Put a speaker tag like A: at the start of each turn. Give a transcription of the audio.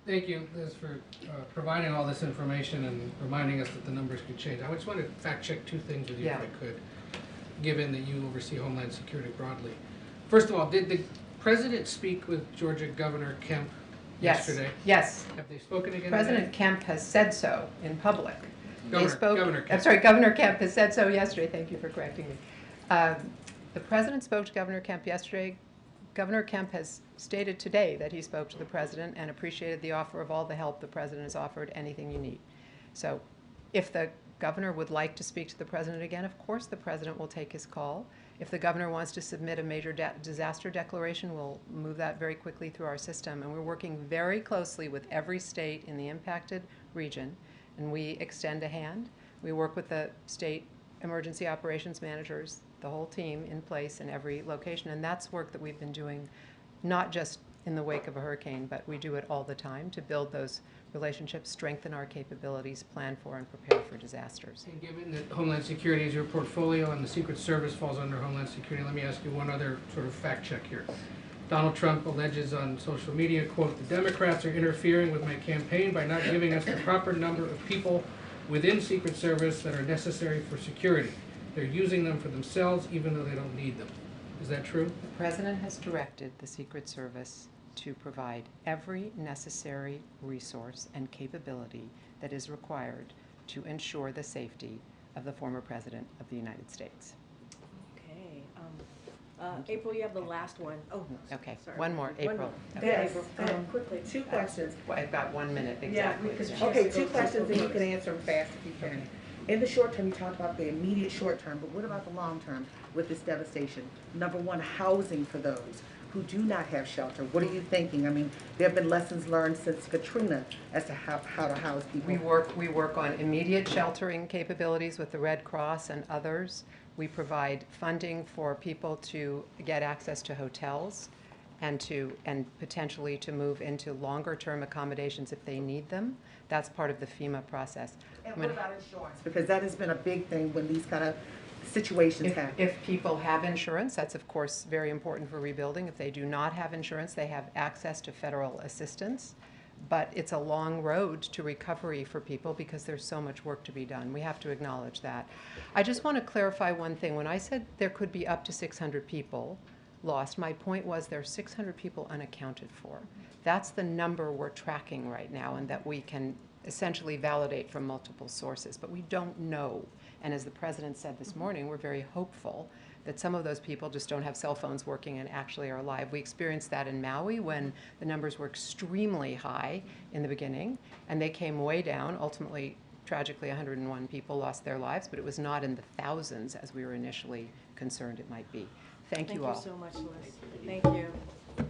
A: Thank you, Liz, for providing all this information and reminding us that the numbers could change. I just want to fact check two things with you if I could, given that you oversee Homeland Security broadly. First of all, did the President speak with Georgia Governor Kemp yesterday?
B: Yes.
A: Have they spoken again
B: President
A: today?
B: Kemp has said so in public.
A: Governor Kemp.
B: I'm sorry, Governor Kemp has said so yesterday. Thank you for correcting me. The President spoke to Governor Kemp yesterday. Governor Kemp has stated today that he spoke to the President and appreciated the offer of all the help the President has offered, anything you need. So if the Governor would like to speak to the President again, of course the President will take his call. If the Governor wants to submit a major disaster declaration, we'll move that very quickly through our system. And we're working very closely with every state in the impacted region, and we extend a hand. We work with the state emergency operations managers, the whole team in place in every location, and that's work that we've been doing not just in the wake of a hurricane, but we do it all the time to build those relationships, strengthen our capabilities, plan for and prepare for disasters.
A: And given that Homeland Security is your portfolio and the Secret Service falls under Homeland Security, let me ask you one other sort of fact check here. Donald Trump alleges on social media, quote, "The Democrats are interfering with my campaign by not giving us the proper number of people within Secret Service that are necessary for security. They're using them for themselves even though they don't need them." Is that true?
B: The President has directed the Secret Service to provide every necessary resource and capability that is required to ensure the safety of the former President of the United States.
C: Okay. April, you have the last one. Oh,
B: okay.
C: Sorry.
B: One more, April.
C: One more.
B: Okay.
D: Yes,
C: April.
D: quickly, two questions.
B: About 1 minute, exactly.
D: Okay, two questions, and you can answer them fast if you can. In the short term, you talked about the immediate short term, but what about the long term with this devastation? Number one, housing for those who do not have shelter. What are you thinking? I mean, there have been lessons learned since Katrina as to how to house people.
B: We work on immediate sheltering capabilities with the Red Cross and others. We provide funding for people to get access to hotels and potentially to move into longer term accommodations if they need them. That's part of the FEMA process.
D: And what about insurance? Because that has been a big thing when these kind of situations happen.
B: If people have insurance, that's of course very important for rebuilding. If they do not have insurance, they have access to federal assistance. But it's a long road to recovery for people because there's so much work to be done. We have to acknowledge that. I just want to clarify one thing. When I said there could be up to 600 people lost, my point was there are 600 people unaccounted for. That's the number we're tracking right now and that we can essentially validate from multiple sources, but we don't know. And as the President said this morning, we're very hopeful that some of those people just don't have cell phones working and actually are alive. We experienced that in Maui when the numbers were extremely high in the beginning, and they came way down. Ultimately, tragically, 101 people lost their lives, but it was not in the thousands as we were initially concerned it might be. Thank you all.
C: Thank you so much, Liz. Thank you.